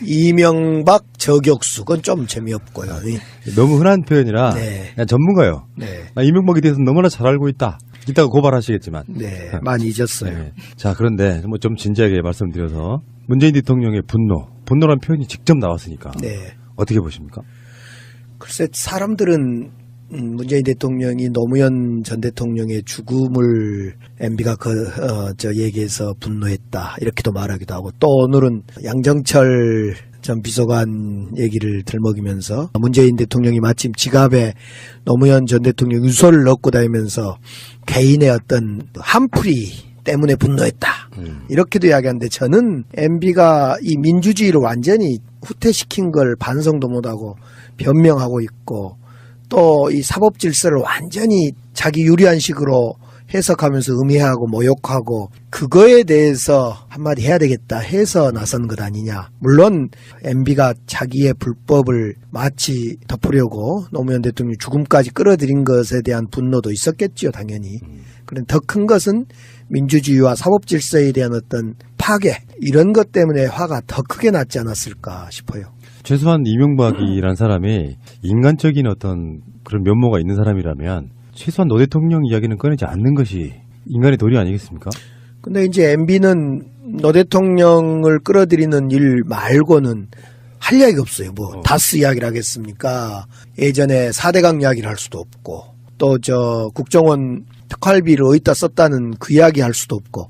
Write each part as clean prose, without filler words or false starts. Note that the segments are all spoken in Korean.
이명박 저격수 그건 좀 재미없고요. 너무 흔한 표현이라 네. 그냥 전문가요. 네. 나 이명박에 대해서 너무나 잘 알고 있다. 이따가 고발하시겠지만. 네, 많이 잊었어요. 네. 자, 그런데 뭐 좀 진지하게 말씀드려서 문재인 대통령의 분노란 표현이 직접 나왔으니까 네. 어떻게 보십니까? 글쎄 사람들은 문재인 대통령이 노무현 전 대통령의 죽음을 MB가 얘기해서 분노했다 이렇게도 말하기도 하고 또 오늘은 양정철 전 비서관 얘기를 들먹이면서 문재인 대통령이 마침 지갑에 노무현 전 대통령 유서를 넣고 다니면서 개인의 어떤 한풀이 때문에 분노했다 이렇게도 이야기하는데 저는 MB가 이 민주주의를 완전히 후퇴시킨 걸 반성도 못하고 변명하고 있고 또 이 사법 질서를 완전히 자기 유리한 식으로 해석하면서 음해하고 모욕하고 그거에 대해서 한마디 해야 되겠다 해서 나선 것 아니냐. 물론 MB가 자기의 불법을 마치 덮으려고 노무현 대통령 죽음까지 끌어들인 것에 대한 분노도 있었겠지요, 당연히. 그런데 더 큰 것은 민주주의와 사법 질서에 대한 어떤 파괴 이런 것 때문에 화가 더 크게 났지 않았을까 싶어요. 최소한 이명박이란 사람이 인간적인 어떤 그런 면모가 있는 사람이라면 최소한 노 대통령 이야기는 꺼내지 않는 것이 인간의 도리 아니겠습니까? 근데 이제 MB는 노 대통령을 끌어들이는 일 말고는 할 이야기가 없어요. 뭐 다스 이야기를 하겠습니까? 예전에 4대강 이야기를 할 수도 없고 또 국정원 특활비를 어디다 썼다는 그 이야기 할 수도 없고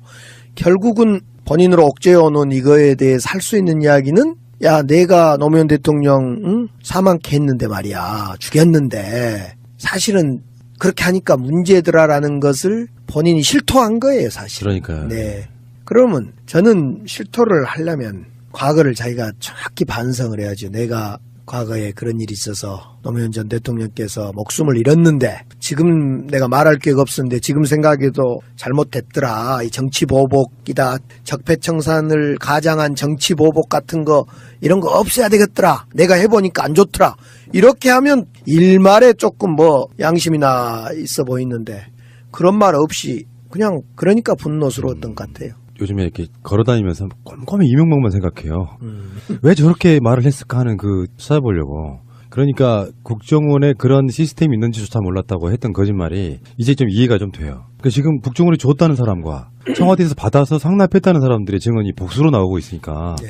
결국은 본인으로 억제해오는 이거에 대해서 할 수 있는 이야기는 야 내가 노무현 대통령 사망케 했는데 말이야 죽였는데 사실은 그렇게 하니까 문제더라라는 것을 본인이 실토한 거예요 사실. 그러니까요. 네. 그러면 저는 실토를 하려면 과거를 자기가 정확히 반성을 해야죠. 내가 과거에 그런 일이 있어서 노무현 전 대통령께서 목숨을 잃었는데 지금 내가 말할 기회가 없었는데 지금 생각해도 잘못됐더라. 이 정치보복이다. 적폐청산을 가장한 정치보복 같은 거 이런 거 없애야 되겠더라. 내가 해보니까 안 좋더라. 이렇게 하면 일말에 조금 뭐 양심이나 있어 보이는데 그런 말 없이 그냥 그러니까 분노스러웠던 것 같아요. 요즘에 이렇게 걸어다니면서 꼼꼼히 이명박만 생각해요. 왜 저렇게 말을 했을까 하는 찾아보려고. 그러니까 국정원에 그런 시스템이 있는지조차 몰랐다고 했던 거짓말이 이제 좀 이해가 좀 돼요. 그러니까 지금 국정원이 줬다는 사람과 청와대에서 받아서 상납했다는 사람들의 증언이 복수로 나오고 있으니까 네.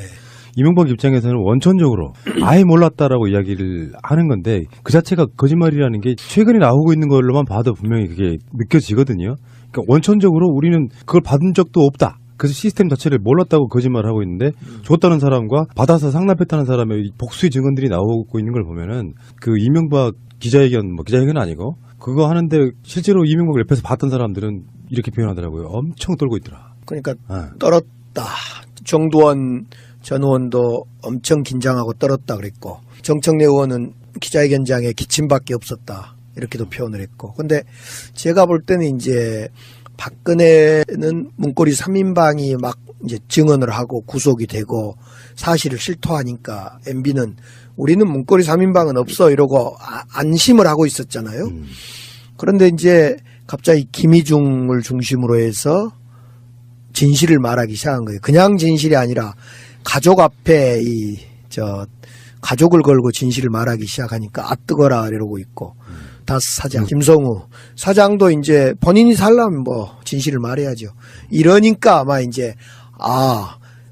이명박 입장에서는 원천적으로 아예 몰랐다라고 이야기를 하는 건데 그 자체가 거짓말이라는 게 최근에 나오고 있는 걸로만 봐도 분명히 그게 느껴지거든요. 그러니까 원천적으로 우리는 그걸 받은 적도 없다. 그래서 시스템 자체를 몰랐다고 거짓말을 하고 있는데 줬다는 사람과 받아서 상납했다는 사람의 복수의 증언들이 나오고 있는 걸 보면은 그 이명박 기자회견은 아니고 그거 하는데 실제로 이명박 옆에서 봤던 사람들은 이렇게 표현하더라고요. 엄청 떨고 있더라. 그러니까 떨었다. 정두원 전 의원도 엄청 긴장하고 떨었다 그랬고 정청래 의원은 기자회견장에 기침밖에 없었다. 이렇게도 표현을 했고. 근데 제가 볼 때는 이제 박근혜는 문고리 3인방이 막 이제 증언을 하고 구속이 되고 사실을 실토하니까 MB는 우리는 문고리 3인방은 없어 이러고 안심을 하고 있었잖아요. 그런데 이제 갑자기 김희중을 중심으로 해서 진실을 말하기 시작한 거예요. 그냥 진실이 아니라 가족 앞에 가족을 걸고 진실을 말하기 시작하니까 뜨거라 이러고 있고 다스 사장 김성우 사장도 이제 본인이 살려면 뭐 진실을 말해야죠. 이러니까 아마 이제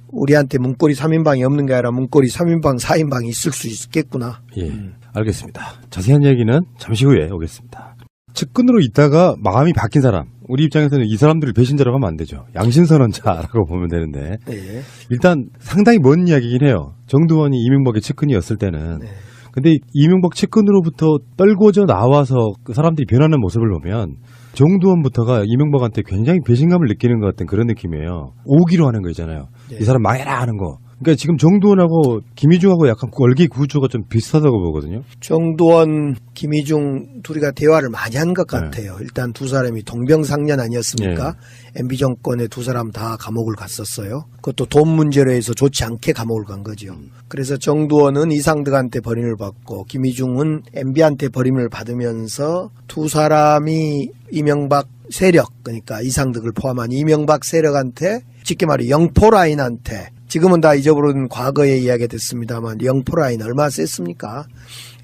우리한테 문고리 3인방이 없는 게 아니라 문고리 3인방 4인방이 있을 수 있겠구나. 예, 알겠습니다. 자세한 얘기는 잠시 후에 오겠습니다. 측근으로 있다가 마음이 바뀐 사람, 우리 입장에서는 이 사람들을 배신자라고 하면 안 되죠. 양심선언자라고 보면 되는데 네. 일단 상당히 먼 이야기긴 해요. 정두원이 이명박의 측근이었을 때는. 네. 근데 이명박 측근으로부터 떨궈져 나와서 그 사람들이 변하는 모습을 보면 정두원부터가 이명박한테 굉장히 배신감을 느끼는 것 같은 그런 느낌이에요. 오기로 하는 거 있잖아요. 네. 이 사람 망해라 하는 거. 그러니까 지금 정두원하고 김희중하고 약간 월계 구조가 좀 비슷하다고 보거든요. 정두원, 김희중 둘이가 대화를 많이 한 것 같아요. 일단 두 사람이 동병상련 아니었습니까? MB 정권에 두 사람 다 감옥을 갔었어요. 그것도 돈 문제로 해서 좋지 않게 감옥을 간 거죠. 그래서 정두원은 이상득한테 버림을 받고 김희중은 MB한테 버림을 받으면서 두 사람이 이명박 세력, 그러니까 이상득을 포함한 이명박 세력한테 쉽게 말해 영포라인한테 지금은 다 잊어버린 과거의 이야기가 됐습니다만 영포라인 얼마나 셌습니까?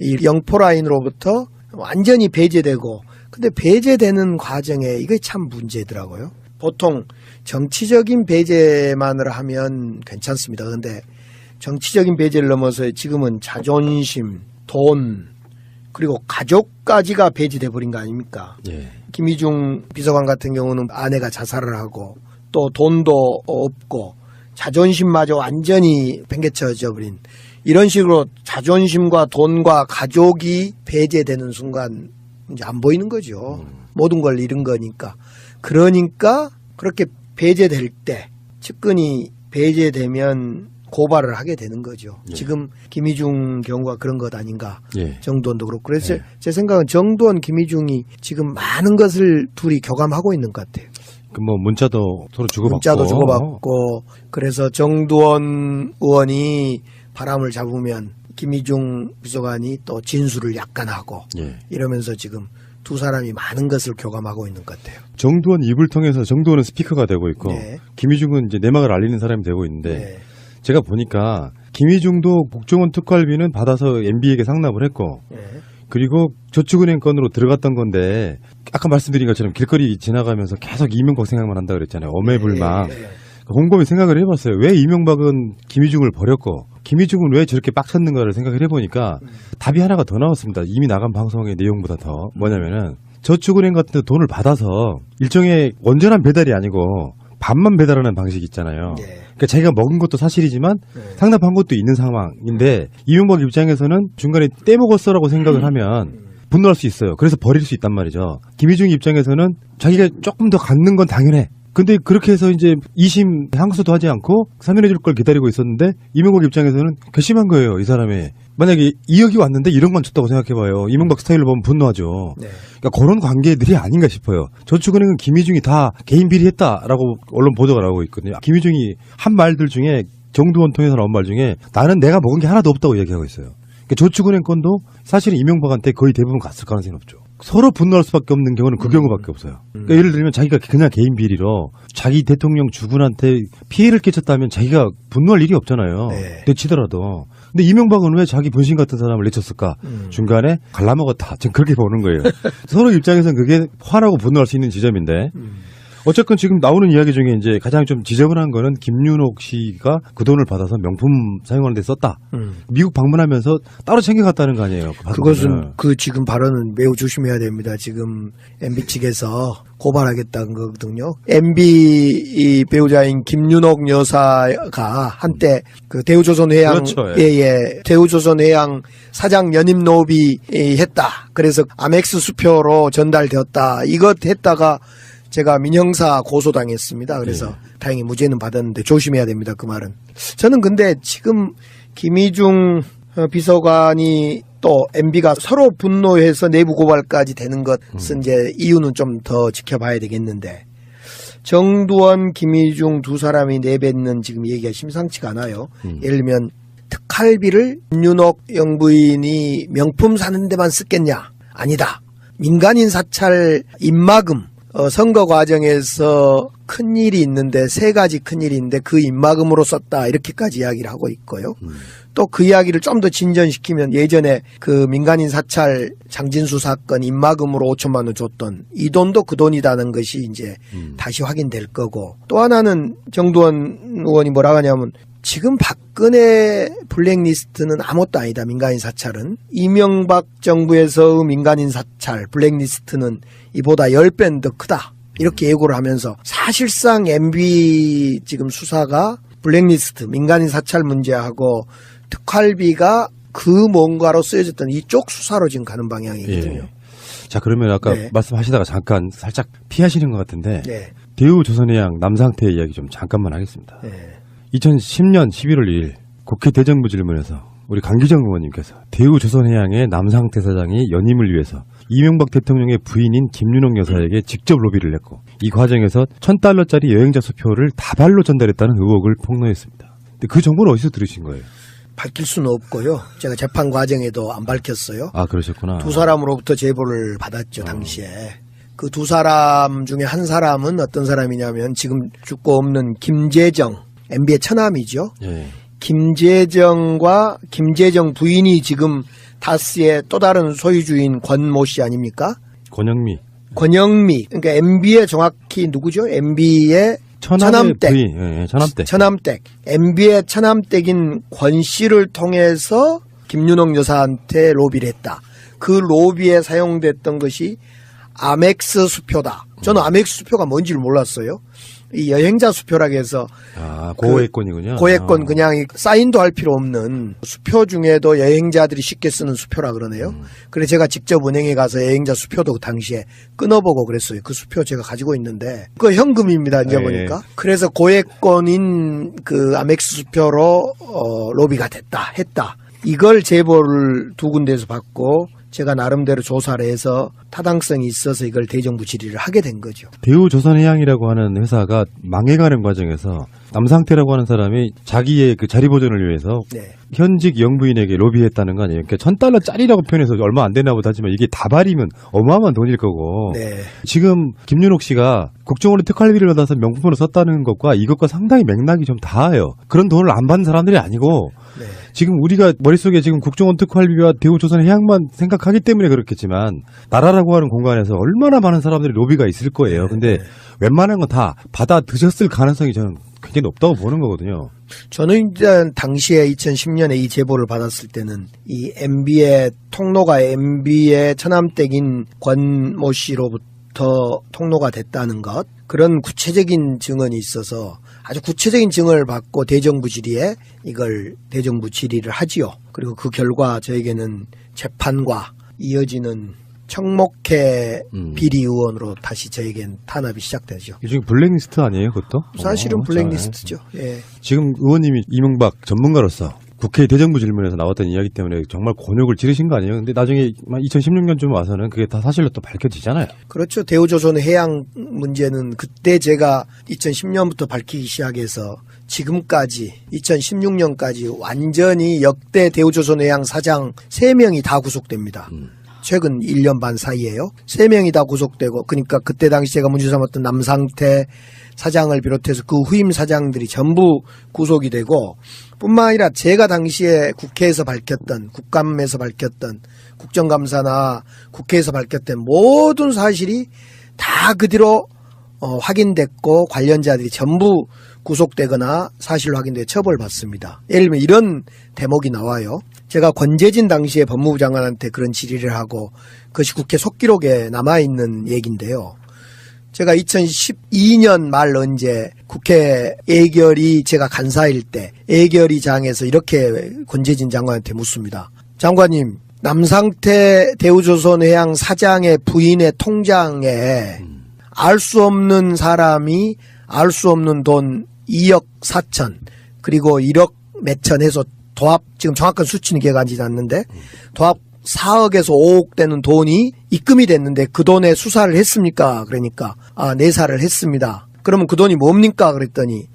이 영포라인으로부터 완전히 배제되고 근데 배제되는 과정에 이게 참 문제더라고요. 보통 정치적인 배제만을 하면 괜찮습니다. 그런데 정치적인 배제를 넘어서 지금은 자존심, 돈 그리고 가족까지가 배제돼 버린 거 아닙니까? 예. 김희중 비서관 같은 경우는 아내가 자살을 하고 또 돈도 없고 자존심마저 완전히 팽개쳐져 버린 이런 식으로 자존심과 돈과 가족이 배제되는 순간 이제 안 보이는 거죠. 모든 걸 잃은 거니까. 그러니까 그렇게 배제될 때 측근이 배제되면 고발을 하게 되는 거죠. 예. 지금 김희중 경우가 그런 것 아닌가. 예. 정두원도 그렇고. 그래서 예. 제 생각은 정두원, 김희중이 지금 많은 것을 둘이 교감하고 있는 것 같아요. 그 뭐 문자도 서로 주고받고. 문자도 주고받고. 그래서 정두원 의원이 바람을 잡으면 김희중 비서관이 또 진술을 약간 하고 예. 이러면서 지금 두 사람이 많은 것을 교감하고 있는 것 같아요. 정두원 입을 통해서 정두원은 스피커가 되고 있고 네. 김희중은 이제 내막을 알리는 사람이 되고 있는데 네. 제가 보니까 김희중도 국정원 특활비는 받아서 MB에게 상납을 했고 네. 그리고 저축은행 건으로 들어갔던 건데 아까 말씀드린 것처럼 길거리 지나가면서 계속 이명박 생각만 한다 그랬잖아요. 어매불망. 네. 네. 곰곰이 생각을 해봤어요. 왜 이명박은 김희중을 버렸고 김희중은 왜 저렇게 빡쳤는가를 생각을 해보니까 답이 하나가 더 나왔습니다. 이미 나간 방송의 내용보다 더 뭐냐면은 저축은행 같은 데 돈을 받아서 일종의 온전한 배달이 아니고 반만 배달하는 방식이 있잖아요. 네. 그러니까 자기가 먹은 것도 사실이지만 네. 상납한 것도 있는 상황인데 이명박 입장에서는 중간에 떼먹었어라고 생각을 하면 분노할 수 있어요. 그래서 버릴 수 있단 말이죠. 김희중 입장에서는 자기가 조금 더 갖는 건 당연해. 근데 그렇게 해서 이제 2심 항소도 하지 않고 사면해줄 걸 기다리고 있었는데 이명박 입장에서는 괘씸한 거예요. 이 사람이. 만약에 2억이 왔는데 1억만 줬다고 생각해봐요. 이명박 스타일로 보면 분노하죠. 네. 그러니까 그런 관계들이 아닌가 싶어요. 저축은행은 김희중이 다 개인 비리했다라고 언론 보도가 나오고 있거든요. 김희중이 한 말들 중에 정두원 통해서 나온 말 중에 나는 내가 먹은 게 하나도 없다고 얘기하고 있어요. 그러니까 저축은행 건도 사실은 이명박한테 거의 대부분 갔을 가능성이 없죠. 서로 분노할 수밖에 없는 경우는 그 경우밖에 없어요. 그러니까 예를 들면 자기가 그냥 개인 비리로 자기 대통령 주군한테 피해를 끼쳤다면 자기가 분노할 일이 없잖아요. 네. 내치더라도. 근데 이명박은 왜 자기 분신 같은 사람을 내쳤을까? 중간에 갈라먹었다. 전 그렇게 보는 거예요. 서로 입장에서는 그게 화나고 분노할 수 있는 지점인데 어쨌건 지금 나오는 이야기 중에 이제 가장 좀 지저분한 거는 김윤옥 씨가 그 돈을 받아서 명품 사용하는 데 썼다. 미국 방문하면서 따로 챙겨갔다는 거 아니에요? 그것은 그 지금 발언은 매우 조심해야 됩니다. 지금 MB 측에서 고발하겠다는 거거든요. MB 이 배우자인 김윤옥 여사가 한때 그 대우조선회양 그렇죠, 예. 대우조선회양 사장 연임 노비 했다. 그래서 아멕스 수표로 전달되었다. 이것 했다가 제가 민형사 고소당했습니다. 그래서 다행히 무죄는 받았는데 조심해야 됩니다. 그 말은. 저는 근데 지금 김희중 비서관이 또 MB가 서로 분노해서 내부 고발까지 되는 것은 이제 이유는 좀 더 지켜봐야 되겠는데 정두원, 김희중 두 사람이 내뱉는 지금 얘기가 심상치가 않아요. 예를 들면 특활비를 윤옥 영부인이 명품 사는 데만 쓰겠냐? 아니다. 민간인 사찰 입마금 선거 과정에서 큰일이 있는데 세 가지 큰일이 있는데 그 입마금으로 썼다 이렇게까지 이야기를 하고 있고요. 또 그 이야기를 좀 더 진전시키면 예전에 그 민간인 사찰 장진수 사건 입마금으로 5천만 원 줬던 이 돈도 그 돈이라는 것이 이제 다시 확인될 거고 또 하나는 정두원 의원이 뭐라고 하냐면 지금 박근혜 블랙리스트는 아무것도 아니다. 민간인 사찰은. 이명박 정부에서 민간인 사찰 블랙리스트는 이보다 10배는 더 크다. 이렇게 예고를 하면서 사실상 MB 지금 수사가 블랙리스트 민간인 사찰 문제하고 특활비가 그 뭔가로 쓰여졌던 이쪽 수사로 지금 가는 방향이거든요. 예. 자 그러면 아까 네. 말씀하시다가 잠깐 살짝 피하시는 것 같은데 네. 대우조선해양 남상태 이야기 좀 잠깐만 하겠습니다. 네. 2010년 11월 2일 국회 대정부 질문에서 우리 강기정 의원님께서 대우조선해양의 남상태 사장이 연임을 위해서 이명박 대통령의 부인인 김윤옥 여사에게 직접 로비를 했고 이 과정에서 $1,000짜리 여행자 수표를 다발로 전달했다는 의혹을 폭로했습니다. 근데 그 정보는 어디서 들으신 거예요? 밝힐 수는 없고요. 제가 재판 과정에도 안 밝혔어요. 아 그러셨구나. 두 사람으로부터 제보를 받았죠. 당시에. 그 두 사람 중에 한 사람은 어떤 사람이냐면 지금 죽고 없는 김재정 MB의 처남이죠. 예. 김재정과 김재정 부인이 지금 다스의 또 다른 소유주인 권모 씨 아닙니까? 권영미. 권영미. 그러니까 MB의 정확히 누구죠? MB의 처남의 처남댁. 부인. 예, 처남댁. 처남댁. MB의 처남댁인 권 씨를 통해서 김윤옥 여사한테 로비를 했다. 그 로비에 사용됐던 것이 아멕스 수표다. 저는 아멕스 수표가 뭔지를 몰랐어요. 이 여행자 수표라고 해서 고액권이군요. 고액권 그냥 사인도 할 필요 없는 수표 중에도 여행자들이 쉽게 쓰는 수표라 그러네요. 그래서 제가 직접 은행에 가서 여행자 수표도 그 당시에 끊어보고 그랬어요. 그 수표 제가 가지고 있는데 그거 현금입니다. 이제 예. 보니까. 그래서 고액권인 그 아멕스 수표로 로비가 했다. 이걸 제보를 두 군데에서 받고 제가 나름대로 조사를 해서 타당성이 있어서 이걸 대정부 질의를 하게 된 거죠. 대우조선해양이라고 하는 회사가 망해가는 과정에서 남상태라고 하는 사람이 자기의 그 자리 보존을 위해서 네. 현직 영부인에게 로비했다는 거 아니에요? 그러니까 $1,000짜리라고 표현해서 얼마 안 되나 보다 하지만 이게 다발이면 어마어마한 돈일 거고. 네. 지금 김윤옥 씨가 국정원의 특활비를 받아서 명품으로 썼다는 것과 이것과 상당히 맥락이 좀 닿아요. 그런 돈을 안 받는 사람들이 아니고 네. 지금 우리가 머릿속에 지금 국정원 특활비와 대우조선해양만 생각하기 때문에 그렇겠지만 나라라고 하는 공간에서 얼마나 많은 사람들이 로비가 있을 거예요. 근데 웬만한 건 다 받아 드셨을 가능성이 저는 굉장히 높다고 보는 거거든요. 저는 일단 당시에 2010년에 이 제보를 받았을 때는 이 MB의 통로가 MB의 처남댁인 권모 씨로부터 통로가 됐다는 것, 그런 구체적인 증언이 있어서 아주 구체적인 증언을 받고 대정부 질의에 이걸 대정부 질의를 하지요. 그리고 그 결과 저에게는 재판과 이어지는 청목회 비리 의원으로 다시 저에겐 탄압이 시작되죠. 지금 블랙리스트 아니에요, 그것도? 사실은 블랙리스트죠. 예. 지금 의원님이 이명박 전문가로서 국회 대정부 질문에서 나왔던 이야기 때문에 정말 곤욕을 지르신 거 아니에요? 근데 나중에 2016년쯤 와서는 그게 다 사실로 또 밝혀지잖아요. 그렇죠. 대우조선 해양 문제는 그때 제가 2010년부터 밝히기 시작해서 지금까지 2016년까지 완전히 역대 대우조선 해양 사장 3명이 다 구속됩니다. 최근 1년 반 사이에요. 3명이 다 구속되고, 그러니까 그때 당시 제가 문제 삼았던 남상태 사장을 비롯해서 그 후임 사장들이 전부 구속이 되고, 뿐만 아니라 제가 당시에 국회에서 밝혔던, 국감에서 밝혔던, 국정감사나 국회에서 밝혔던 모든 사실이 다 그 뒤로 확인됐고 관련자들이 전부 구속되거나 사실로 확인돼 처벌받습니다. 예를 들면 이런 대목이 나와요. 제가 권재진 당시에 법무부 장관한테 그런 질의를 하고 그것이 국회 속기록에 남아있는 얘기인데요. 제가 2012년 말 언제 국회 예결위 제가 간사일 때 예결위장에서 이렇게 권재진 장관한테 묻습니다. 장관님, 남상태 대우조선해양 사장의 부인의 통장에 알 수 없는 사람이 알 수 없는 돈 2억 4천 그리고 1억 몇천 해서 도합 지금 정확한 수치는 기억 안 나지 않는데 도합 4억에서 5억 되는 돈이 입금이 됐는데 그 돈에 수사를 했습니까? 그러니까 내사를 했습니다. 그러면 그 돈이 뭡니까? 그랬더니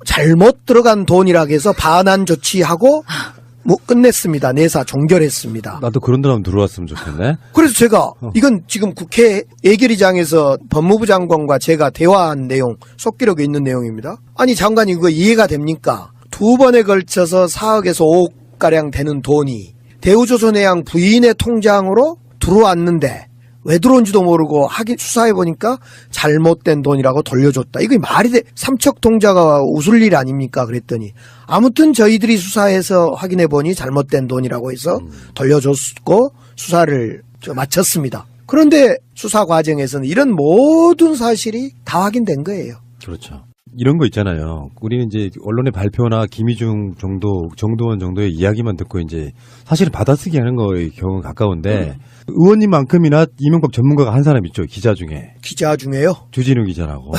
잘못 들어간 돈이라고 해서 반환 조치하고 끝냈습니다. 내사 종결했습니다. 나도 그런 데라면 들어왔으면 좋겠네. 그래서 제가 이건 지금 국회 예결위장에서 법무부 장관과 제가 대화한 내용, 속기록에 있는 내용입니다. 아니 장관님 그거 이해가 됩니까? 2번에 걸쳐서 4억에서 5억가량 되는 돈이 대우조선해양 부인의 통장으로 들어왔는데 왜 들어온지도 모르고 수사해보니까 잘못된 돈이라고 돌려줬다. 이게 말이 돼. 삼척동자가 웃을 일 아닙니까? 그랬더니 아무튼 저희들이 수사해서 확인해보니 잘못된 돈이라고 해서 돌려줬고 수사를 마쳤습니다. 그런데 수사 과정에서는 이런 모든 사실이 다 확인된 거예요. 그렇죠. 이런 거 있잖아요. 우리는 이제 언론의 발표나 김희중 정도원 정도의 이야기만 듣고 이제 사실은 받아쓰기 하는 거의 경우가 가까운데 의원님만큼이나 이명박 전문가가 한 사람 있죠. 기자 중에. 기자 중에요? 주진우 기자라고.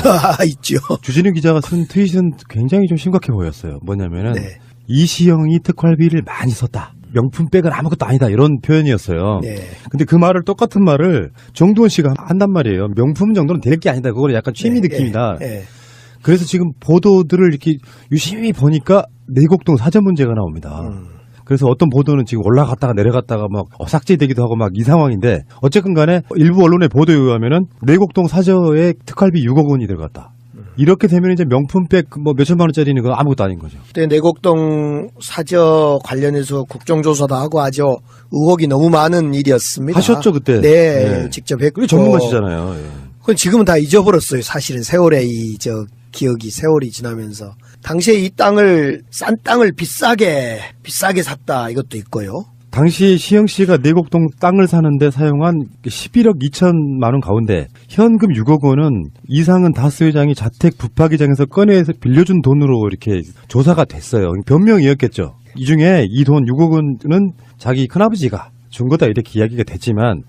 있죠. 주진우 기자가 쓴 트윗은 굉장히 좀 심각해 보였어요. 뭐냐면은 네. 이시영이 특활비를 많이 썼다. 명품백은 아무것도 아니다. 이런 표현이었어요. 네. 근데 그 말을 똑같은 말을 정두원 씨가 한단 말이에요. 명품 정도는 될 게 아니다. 그거는 약간 취미 느낌이다. 네. 그래서 지금 보도들을 이렇게 유심히 보니까 내곡동 사저 문제가 나옵니다. 그래서 어떤 보도는 지금 올라갔다가 내려갔다가 막 삭제되기도 하고 막 이 상황인데 어쨌든 간에 일부 언론의 보도에 의하면은 내곡동 사저에 특활비 6억 원이 들어갔다. 이렇게 되면 이제 명품백 뭐 몇천만 원짜리는 거 아무것도 아닌 거죠. 그때 내곡동 사저 관련해서 국정조사도 하고 아주 의혹이 너무 많은 일이었습니다. 하셨죠 그때? 네, 직접 했고. 그게 전문가시잖아요. 예. 그건 지금은 다 잊어버렸어요. 사실은 세월의 기억이 세월이 지나면서 당시에 이 땅을 싼 땅을 비싸게 샀다 이것도 있고요. 당시 시영 씨가 내곡동 땅을 사는데 사용한 11억 2천만 원 가운데 현금 6억 원은 이상은 다스 회장이 자택 부파기장에서 꺼내서 빌려준 돈으로 이렇게 조사가 됐어요. 변명이었겠죠. 이 중에 이 돈 6억 원은 자기 큰아버지가 준 거다 이렇게 이야기가 됐지만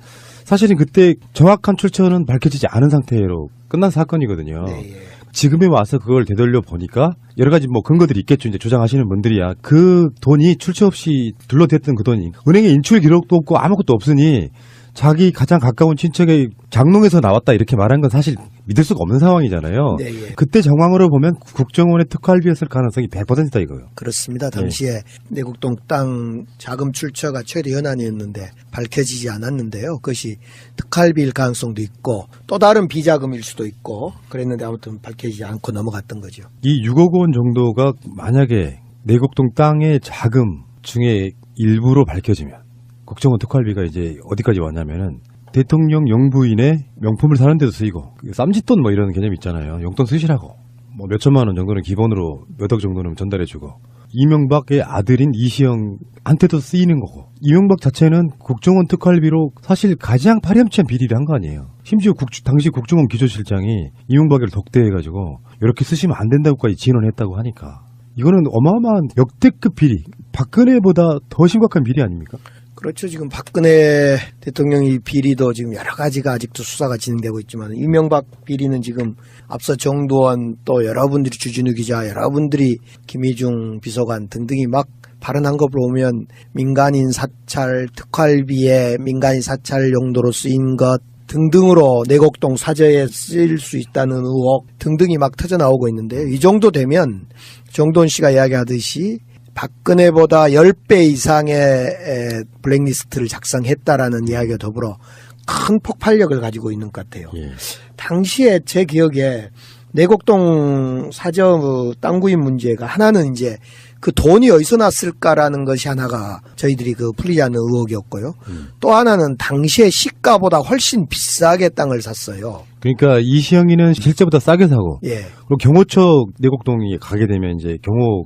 사실은 그때 정확한 출처는 밝혀지지 않은 상태로 끝난 사건이거든요. 네, 예. 지금에 와서 그걸 되돌려 보니까 여러 가지 뭐 근거들이 있겠죠. 이제 주장하시는 분들이야. 그 돈이 출처 없이 둘러댔던 그 돈이 은행에 인출 기록도 없고 아무것도 없으니 자기 가장 가까운 친척의 장롱에서 나왔다 이렇게 말한 건 사실 믿을 수가 없는 상황이잖아요. 네, 예. 그때 정황으로 보면 국정원의 특활비였을 가능성이 100%다 이거예요. 그렇습니다. 당시에 내곡동 땅 자금 출처가 최대 현안이었는데 밝혀지지 않았는데요. 그것이 특활비일 가능성도 있고 또 다른 비자금일 수도 있고 그랬는데 아무튼 밝혀지지 않고 넘어갔던 거죠. 이 6억 원 정도가 만약에 내곡동 땅의 자금 중에 일부로 밝혀지면 국정원 특활비가 이제 어디까지 왔냐면은 대통령 영부인의 명품을 사는 데도 쓰이고 쌈짓돈 뭐 이런 개념 있잖아요. 용돈 쓰시라고 뭐 몇천만 원 정도는 기본으로 몇 억 정도는 전달해주고 이명박의 아들인 이시영한테도 쓰이는 거고 이명박 자체는 국정원 특활비로 사실 가장 파렴치한 비리를 한 거 아니에요. 심지어 당시 국정원 기조실장이 이명박을 덕대해가지고 이렇게 쓰시면 안 된다고까지 진언했다고 하니까 이거는 어마어마한 역대급 비리, 박근혜보다 더 심각한 비리 아닙니까? 그렇죠. 지금 박근혜 대통령의 비리도 지금 여러 가지가 아직도 수사가 진행되고 있지만 이명박 비리는 지금 앞서 정도원 또 여러분들이 주진우 기자 여러분들이 김희중 비서관 등등이 막 발언한 거 보면 민간인 사찰 특활비에 민간인 사찰 용도로 쓰인 것 등등으로 내곡동 사저에 쓰일 수 있다는 의혹 등등이 막 터져나오고 있는데요. 이 정도 되면 정도원 씨가 이야기하듯이 박근혜보다 10배 이상의 블랙리스트를 작성했다라는 이야기와 더불어 큰 폭발력을 가지고 있는 것 같아요. 예. 당시에 제 기억에 내곡동 사저 땅 구입 문제가 하나는 이제 그 돈이 어디서 났을까라는 것이 하나가 저희들이 풀리지 않는 의혹이었고요. 또 하나는 당시에 시가보다 훨씬 비싸게 땅을 샀어요. 그러니까 이시영이는 실제보다 싸게 사고 예. 그리고 경호처 내곡동이 가게 되면 이제 경호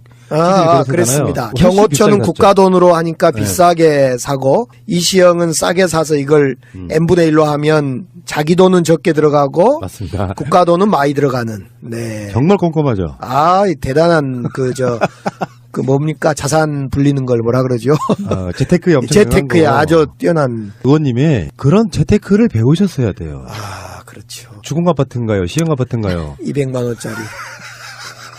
그렇습니다. 경호처는 국가 돈으로 하니까 비싸게 사고 이시영은 싸게 사서 이걸 n분의 1로 하면 자기 돈은 적게 들어가고 맞습니다. 국가 돈은 많이 들어가는. 네. 정말 꼼꼼하죠. 대단한 그 뭡니까 자산 불리는 걸 뭐라 그러죠? 재테크에 엄청 재테크에 아주 뛰어난 의원님이 그런 재테크를 배우셨어야 돼요. 그렇죠. 주공 아파트인가요? 시형 아파트인가요? 200만 원짜리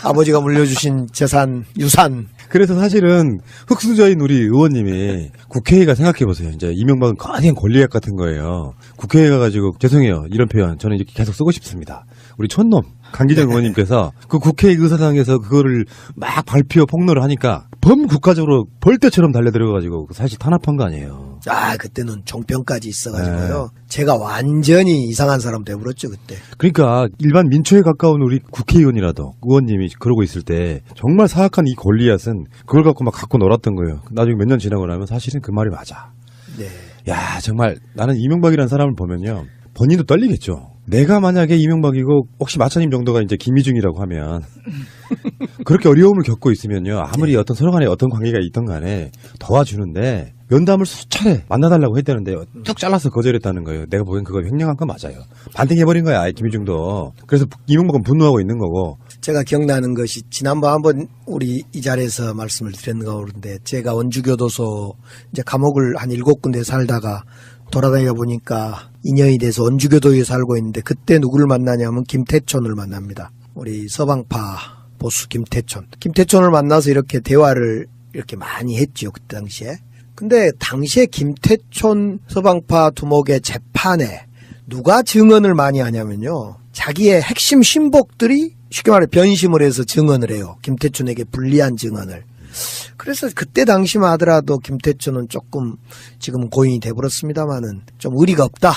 아버지가 물려주신 재산 유산. 그래서 사실은 흑수저인 우리 의원님이 국회의가 생각해보세요. 이제 이명박은 거대한 권리약 같은 거예요. 국회에 가가지고 죄송해요. 이런 표현 저는 이렇게 계속 쓰고 싶습니다. 우리 촌놈 강기정 의원님께서 그 국회 의사당에서 그거를 막 발표 폭로를 하니까 범국가적으로 벌떼처럼 달려들어가지고 사실 탄압한 거 아니에요. 그때는 종편까지 있어가지고요. 제가 완전히 이상한 사람 돼버렸죠 그때. 그러니까 일반 민초에 가까운 우리 국회의원이라도 의원님이 그러고 있을 때 정말 사악한 이 골리앗은 그걸 갖고 막 갖고 놀았던 거예요. 나중에 몇 년 지나고 나면 사실은 그 말이 맞아. 네. 야 정말 나는 이명박이라는 사람을 보면요. 본인도 떨리겠죠. 내가 만약에 이명박이고 혹시 마차님 정도가 이제 김희중이라고 하면 그렇게 어려움을 겪고 있으면요. 아무리 어떤 서로 간에 어떤 관계가 있던 간에 도와주는데 면담을 수차례 만나달라고 했다는데 뚝 잘라서 거절했다는 거예요. 내가 보기엔 그거 횡령한 거 맞아요. 반등해버린 거야. 아예 김희중도. 그래서 이명박은 분노하고 있는 거고. 제가 기억나는 것이 지난번 한번 우리 이 자리에서 말씀을 드렸는가 모르는데 제가 원주교도소 이제 감옥을 한 7군데 살다가 돌아다니다 보니까 인연이 돼서 원주교도에 살고 있는데 그때 누구를 만나냐면 김태촌을 만납니다. 우리 서방파 보수 김태촌을 만나서 이렇게 대화를 이렇게 많이 했죠. 그때 당시에. 근데 당시에 김태촌 서방파 두목의 재판에 누가 증언을 많이 하냐면요. 자기의 핵심 신복들이 쉽게 말해 변심을 해서 증언을 해요. 김태촌에게 불리한 증언을. 그래서 그때 당시만 하더라도 김태촌은 조금 지금은 고인이 돼버렸습니다마는 좀 의리가 없다.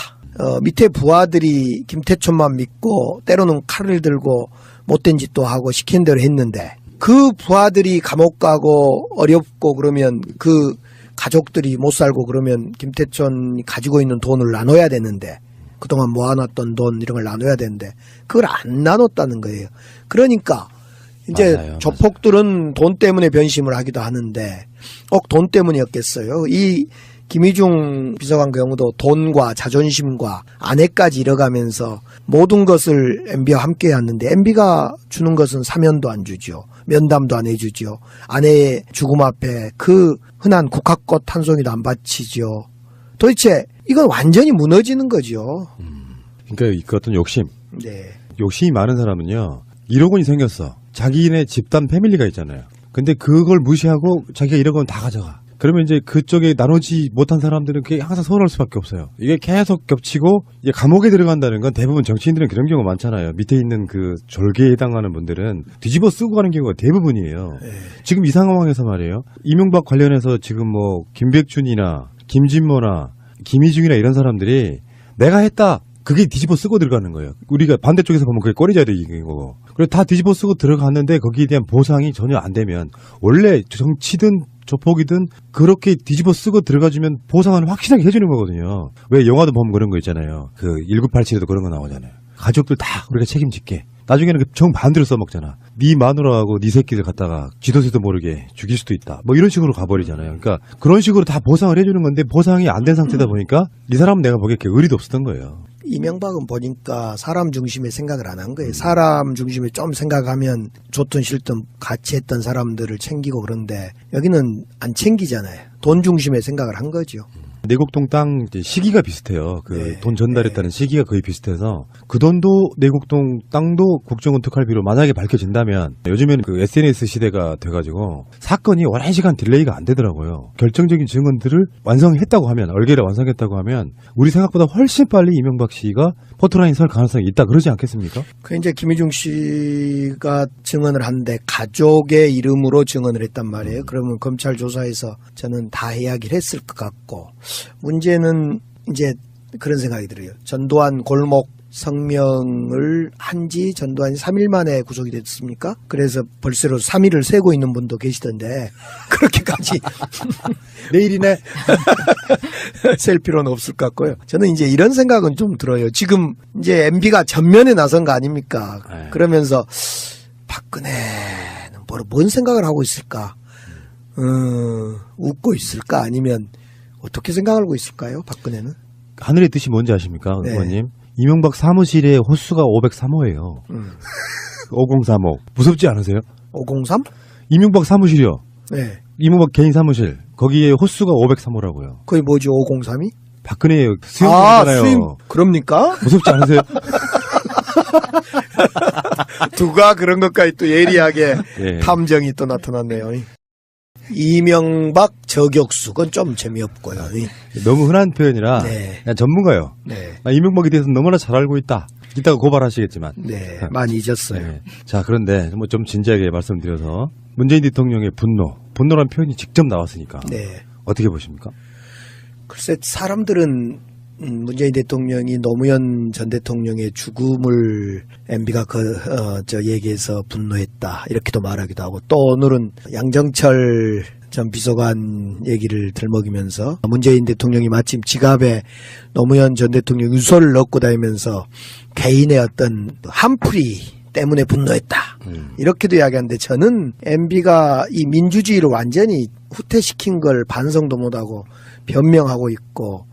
밑에 부하들이 김태촌만 믿고 때로는 칼을 들고 못된 짓도 하고 시킨 대로 했는데 그 부하들이 감옥 가고 어렵고 그러면 그 가족들이 못 살고 그러면 김태천이 가지고 있는 돈을 나눠야 되는데 그동안 모아놨던 돈 이런 걸 나눠야 되는데 그걸 안 나눴다는 거예요. 그러니까 이제 맞아요. 조폭들은 돈 때문에 변심을 하기도 하는데 꼭 돈 때문이었겠어요. 이 김희중 비서관 경우도 돈과 자존심과 아내까지 잃어가면서 모든 것을 MB와 함께 했는데 MB가 주는 것은 사면도 안 주죠. 면담도 안 해주죠. 아내의 죽음 앞에 그 흔한 국화꽃 한 송이도 안 바치죠. 도대체 이건 완전히 무너지는 거죠. 그러니까 그 어떤 욕심. 네. 욕심이 많은 사람은요. 1억 원이 생겼어. 자기네 집단 패밀리가 있잖아요. 근데 그걸 무시하고 자기가 1억 원 다 가져가. 그러면 이제 그쪽에 나누지 못한 사람들은 그게 항상 서운할 수밖에 없어요. 이게 계속 겹치고 이제 감옥에 들어간다는 건 대부분 정치인들은 그런 경우가 많잖아요. 밑에 있는 그 졸개에 해당하는 분들은 뒤집어 쓰고 가는 경우가 대부분이에요. 지금 이 상황에서 말이에요. 이명박 관련해서 지금 뭐 김백준이나 김진모나 김희중이나 이런 사람들이 내가 했다. 그게 뒤집어 쓰고 들어가는 거예요. 우리가 반대쪽에서 보면 그게 꼬리자리인 거고. 그리고 다 뒤집어 쓰고 들어갔는데 거기에 대한 보상이 전혀 안 되면 원래 정치든 조폭이든 그렇게 뒤집어 쓰고 들어가주면 보상은 확실하게 해주는 거거든요. 왜 영화도 보면 그런 거 있잖아요. 그 1987에도 그런 거 나오잖아요. 가족들 다 우리가 책임질게. 나중에는 정반대로 써먹잖아. 네 마누라하고 네 새끼들 갖다가 쥐도새도 모르게 죽일 수도 있다. 뭐 이런 식으로 가버리잖아요. 그러니까 그런 식으로 다 보상을 해주는 건데 보상이 안 된 상태다 보니까 이 사람은 내가 보기에 의리도 없었던 거예요. 이명박은 보니까 사람 중심의 생각을 안 한 거예요. 사람 중심에 좀 생각하면 좋든 싫든 같이 했던 사람들을 챙기고 그런데 여기는 안 챙기잖아요. 돈 중심의 생각을 한 거죠. 내곡동 땅 이제 시기가 비슷해요. 그 네. 돈 전달했다는 시기가 거의 비슷해서 그 돈도 내곡동 땅도 국정원 특활비로 만약에 밝혀진다면 요즘에는 그 SNS 시대가 돼가지고 사건이 오랜 시간 딜레이가 안 되더라고요. 결정적인 증언들을 완성했다고 하면 얼개를 완성했다고 하면 우리 생각보다 훨씬 빨리 이명박 씨가 포토라인 설 가능성이 있다 그러지 않겠습니까? 그 이제 김희중 씨가 증언을 하는데 가족의 이름으로 증언을 했단 말이에요. 그러면 검찰 조사에서 저는 다 이야기를 했을 것 같고 문제는 이제 그런 생각이 들어요. 전두환 골목 성명을 한지 전두환이 3일 만에 구속이 됐습니까? 그래서 벌써 3일을 세고 있는 분도 계시던데 그렇게까지 내일이네. 셀 필요는 없을 것 같고요. 저는 이제 이런 생각은 좀 들어요. 지금 이제 MB가 전면에 나선 거 아닙니까? 네. 그러면서 박근혜는 뭔 생각을 하고 있을까? 웃고 있을까? 아니면 어떻게 생각하고 있을까요? 박근혜는? 하늘의 뜻이 뭔지 아십니까, 네. 의원님? 이명박 사무실의 호수가 503호예요. 5035. 무섭지 않으세요? 503? 이명박 사무실이요. 네. 이명박 개인 사무실. 거기에 호수가 503호라고요. 그게 뭐죠? 503이? 박근혜 수용자잖아요. 수임. 그럽니까? 무섭지 않으세요? 누가 그런 것까지 또 예리하게 예. 탐정이 또 나타났네요. 이명박 저격수. 그건 좀 재미없고요. 너무 흔한 표현이라 네. 그냥 전문가요. 네. 나 이명박에 대해서 너무나 잘 알고 있다. 이따가 고발하시겠지만. 네. 많이 잊었어요. 네. 자, 그런데 뭐 좀 진지하게 말씀드려서 문재인 대통령의 분노란 표현이 직접 나왔으니까 네. 어떻게 보십니까? 글쎄 사람들은 문재인 대통령이 노무현 전 대통령의 죽음을 MB가 얘기해서 분노했다 이렇게도 말하기도 하고 또 오늘은 양정철 전 비서관 얘기를 들먹이면서 문재인 대통령이 마침 지갑에 노무현 전 대통령 유서를 넣고 다니면서 개인의 어떤 한풀이 때문에 분노했다. 이렇게도 이야기하는데 저는 MB가 이 민주주의를 완전히 후퇴시킨 걸 반성도 못하고 변명하고 있고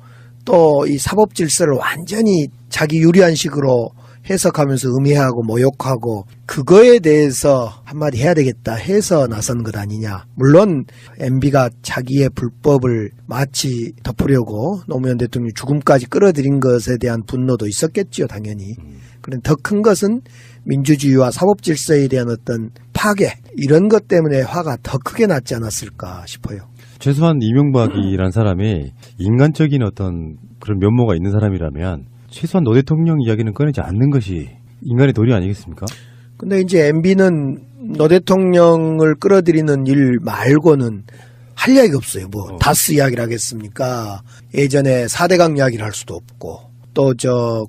또 이 사법 질서를 완전히 자기 유리한 식으로 해석하면서 음해하고 모욕하고 그거에 대해서 한마디 해야 되겠다 해서 나선 것 아니냐. 물론 MB가 자기의 불법을 마치 덮으려고 노무현 대통령 죽음까지 끌어들인 것에 대한 분노도 있었겠죠. 당연히. 그런데 더 큰 것은 민주주의와 사법 질서에 대한 어떤 파괴 이런 것 때문에 화가 더 크게 났지 않았을까 싶어요. 최소한 이명박이란 사람이 인간적인 어떤 그런 면모가 있는 사람이라면 최소한 노 대통령 이야기는 꺼내지 않는 것이 인간의 도리 아니겠습니까? 근데 이제 MB는 노 대통령을 끌어들이는 일 말고는 할 이야기가 없어요. 뭐 다스 이야기를 하겠습니까? 예전에 4대강 이야기를 할 수도 없고 또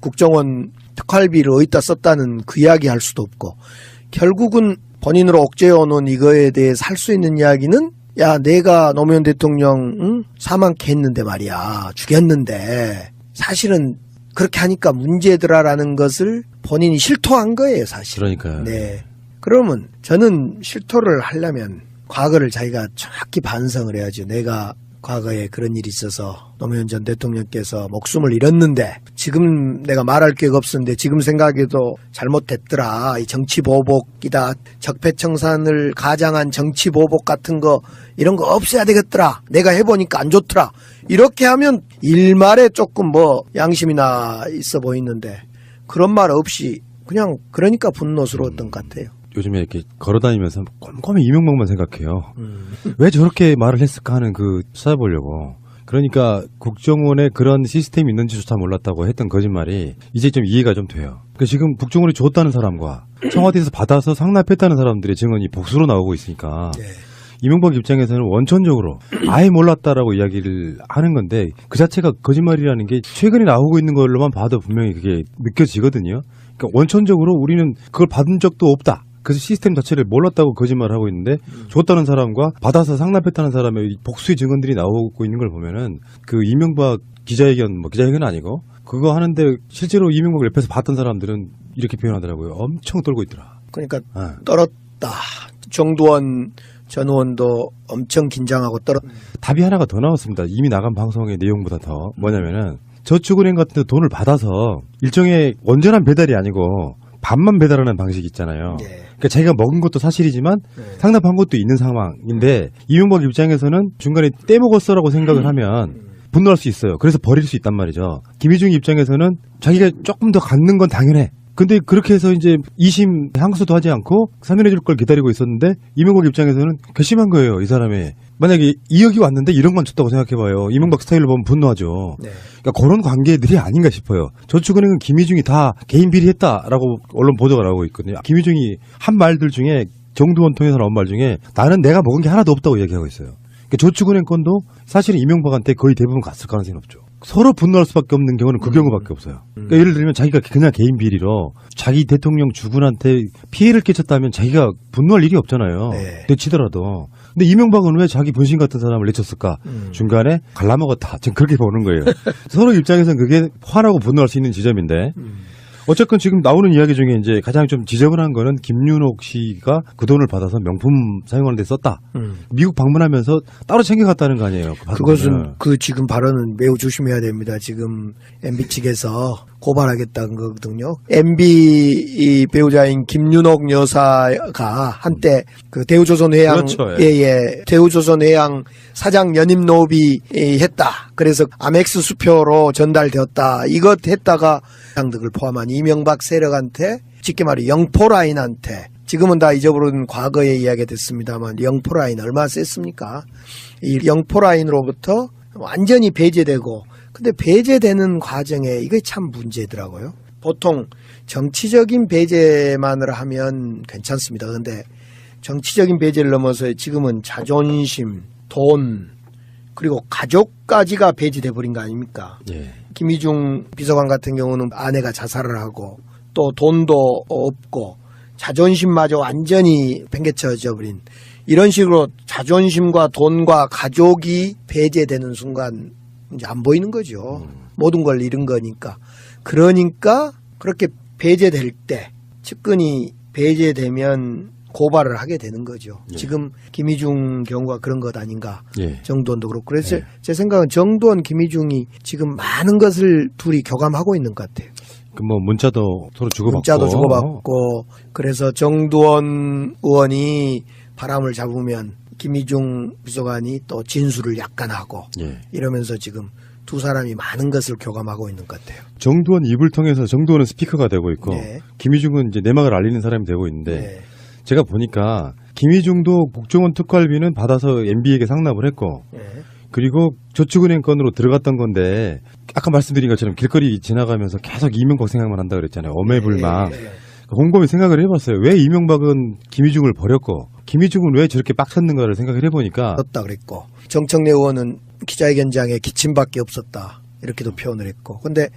국정원 특활비를 어디다 썼다는 그 이야기 할 수도 없고 결국은 본인으로 억제해오는 이거에 대해서 할 수 있는 이야기는 야 내가 노무현 대통령 사망케 했는데 말이야 죽였는데 사실은 그렇게 하니까 문제더라라는 것을 본인이 실토한 거예요 사실. 그러니까요. 네. 그러면 저는 실토를 하려면 과거를 자기가 정확히 반성을 해야죠. 내가 과거에 그런 일이 있어서 노무현 전 대통령께서 목숨을 잃었는데 지금 내가 말할 기회가 없었는데 지금 생각해도 잘못됐더라. 이 정치보복이다. 적폐청산을 가장한 정치보복 같은 거 이런 거 없애야 되겠더라. 내가 해보니까 안 좋더라. 이렇게 하면 일말에 조금 뭐 양심이나 있어 보이는데 그런 말 없이 그냥 그러니까 분노스러웠던 것 같아요. 요즘에 이렇게 걸어다니면서 꼼꼼히 이명박만 생각해요. 왜 저렇게 말을 했을까 하는 찾아보려고. 그러니까 국정원에 그런 시스템이 있는지조차 몰랐다고 했던 거짓말이 이제 좀 이해가 좀 돼요. 그러니까 지금 국정원이 줬다는 사람과 청와대에서 받아서 상납했다는 사람들의 증언이 복수로 나오고 있으니까 네. 이명박 입장에서는 원천적으로 아예 몰랐다라고 이야기를 하는 건데 그 자체가 거짓말이라는 게 최근에 나오고 있는 걸로만 봐도 분명히 그게 느껴지거든요. 그러니까 원천적으로 우리는 그걸 받은 적도 없다. 그래서 시스템 자체를 몰랐다고 거짓말을 하고 있는데 줬다는 사람과 받아서 상납했다는 사람의 복수의 증언들이 나오고 있는 걸 보면은 그 이명박 기자회견은 아니고 그거 하는데 실제로 이명박 옆에서 봤던 사람들은 이렇게 표현하더라고요. 엄청 떨고 있더라. 그러니까 떨었다. 정두원 전 의원도 엄청 긴장하고 답이 하나가 더 나왔습니다. 이미 나간 방송의 내용보다 더 뭐냐면은 저축은행 같은 데 돈을 받아서 일종의 온전한 배달이 아니고 반만 배달하는 방식이 있잖아요. 네. 그러니까 자기가 먹은 것도 사실이지만 상납한 것도 있는 상황인데 이명박 입장에서는 중간에 떼먹었어라고 생각을 하면 분노할 수 있어요. 그래서 버릴 수 있단 말이죠. 김희중 입장에서는 자기가 조금 더 갖는 건 당연해. 근데 그렇게 해서 이제 2심 항소도 하지 않고 사면해줄 걸 기다리고 있었는데 이명박 입장에서는 괘씸한 거예요. 이 사람이. 만약에 2억이 왔는데 1억만 줬다고 생각해봐요. 이명박 스타일로 보면 분노하죠. 네. 그러니까 그런 관계들이 아닌가 싶어요. 저축은행은 김희중이 다 개인 비리했다라고 언론 보도가 나오고 있거든요. 김희중이 한 말들 중에 정두원 통해서 나온 말 중에 나는 내가 먹은 게 하나도 없다고 얘기하고 있어요. 그러니까 저축은행 건도 사실은 이명박한테 거의 대부분 갔을 가능성이 높죠. 서로 분노할 수밖에 없는 경우는 그 경우밖에 없어요. 그러니까 예를 들면 자기가 그냥 개인 비리로 자기 대통령 주군한테 피해를 끼쳤다면 자기가 분노할 일이 없잖아요. 네. 내치더라도. 근데 이명박은 왜 자기 분신 같은 사람을 내쳤을까? 중간에 갈라먹었다. 지금 그렇게 보는 거예요. 서로 입장에서는 그게 화나고 분노할 수 있는 지점인데 어쨌건 지금 나오는 이야기 중에 이제 가장 좀 지적을 한 거는 김윤옥 씨가 그 돈을 받아서 명품 사용하는 데 썼다. 미국 방문하면서 따로 챙겨갔다는 거 아니에요? 그것은 그 지금 발언은 매우 조심해야 됩니다. 지금 MB 측에서 고발하겠다는 거거든요. MB 배우자인 김윤옥 여사가 한때 그 대우조선해양 그렇죠. 대우조선해양 사장 연임 노비 했다. 그래서 아멕스 수표로 전달되었다. 이것 했다가 당득을 포함한 이명박 세력한테 쉽게 말해 영포라인한테 지금은 다 잊어버린 과거의 이야기가 됐습니다만 영포라인 얼마나 셌습니까? 이 영포라인으로부터 완전히 배제되고 근데 배제되는 과정에 이게 참 문제더라고요. 보통 정치적인 배제만을 하면 괜찮습니다. 그런데 정치적인 배제를 넘어서 지금은 자존심, 돈 그리고 가족까지가 배제돼 버린 거 아닙니까? 예. 김희중 비서관 같은 경우는 아내가 자살을 하고 또 돈도 없고 자존심마저 완전히 팽개쳐져 버린 이런 식으로 자존심과 돈과 가족이 배제되는 순간 이제 안 보이는 거죠. 모든 걸 잃은 거니까. 그러니까 그렇게 배제될 때 측근이 배제되면 고발을 하게 되는 거죠. 예. 지금 김희중 경우가 그런 것 아닌가. 예. 정두원도 그렇고. 그래서 예. 제 생각은 정두원, 김희중이 지금 많은 것을 둘이 교감하고 있는 것 같아요. 그 뭐 문자도 서로 주고받고. 문자도 주고받고. 그래서 정두원 의원이 바람을 잡으면 김희중 비서관이 또 진술을 약간 하고 예. 이러면서 지금 두 사람이 많은 것을 교감하고 있는 것 같아요. 정두원 입을 통해서 정두원은 스피커가 되고 있고 네. 김희중은 이제 내막을 알리는 사람이 되고 있는데 네. 제가 보니까 김희중도 국정원 특활비는 받아서 MB에게 상납을 했고 네. 그리고 저축은행 건으로 들어갔던 건데 아까 말씀드린 것처럼 길거리 지나가면서 계속 이명박 생각만 한다 그랬잖아요. 어매불망. 네. 네. 곰곰이 생각을 해봤어요. 왜 이명박은 김희중을 버렸고 김희중은 왜 저렇게 빡쳤는가를 생각을 해보니까 없다 그랬고 정청래 의원은 기자회견장에 기침밖에 없었다 이렇게도 표현을 했고 근데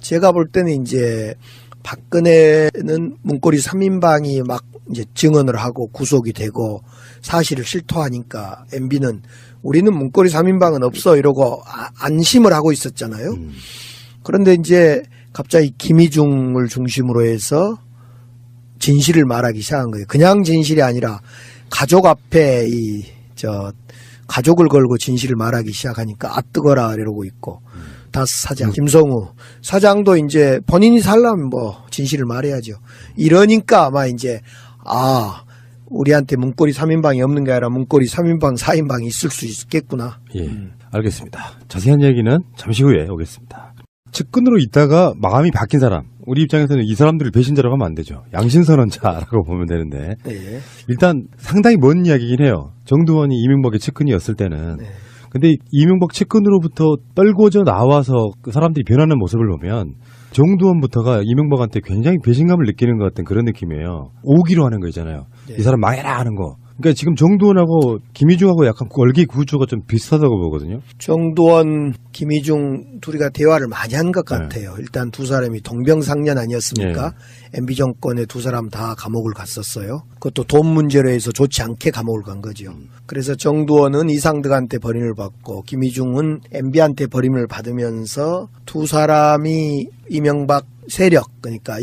제가 볼 때는 이제 박근혜는 문고리 3인방이 막 이제 증언을 하고 구속이 되고 사실을 실토하니까 MB는 우리는 문고리 3인방은 없어 이러고 안심을 하고 있었잖아요. 그런데 이제 갑자기 김희중을 중심으로 해서 진실을 말하기 시작한 거예요. 그냥 진실이 아니라 가족 앞에 가족을 걸고 진실을 말하기 시작하니까 뜨거라 이러고 있고 다스 사장 김성우 사장도 이제 본인이 살려면 뭐 진실을 말해야죠. 이러니까 아마 이제 우리한테 문고리 3인방이 없는 게 아니라 문고리 3인방 4인방이 있을 수 있겠구나. 예, 알겠습니다. 자세한 얘기는 잠시 후에 오겠습니다. 측근으로 있다가 마음이 바뀐 사람, 우리 입장에서는 이 사람들을 배신자라고 하면 안 되죠. 양심선언자라고 보면 되는데 네. 일단 상당히 먼 이야기긴 해요. 정두원이 이명박의 측근이었을 때는. 네. 근데 이명박 측근으로부터 떨궈져 나와서 그 사람들이 변하는 모습을 보면 정두원부터가 이명박한테 굉장히 배신감을 느끼는 것 같은 그런 느낌이에요. 오기로 하는 거 있잖아요. 네. 이 사람 망해라 하는 거. 그러니까 지금 정두원하고 김희중하고 약간 월계 구조가 좀 비슷하다고 보거든요. 정두원, 김희중 둘이가 대화를 많이 한 것 같아요. 일단 두 사람이 동병상련 아니었습니까? MB 정권에 두 사람 다 감옥을 갔었어요. 그것도 돈 문제로 해서 좋지 않게 감옥을 간 거죠. 그래서 정두원은 이상득한테 버림을 받고 김희중은 MB한테 버림을 받으면서 두 사람이 이명박 세력 그러니까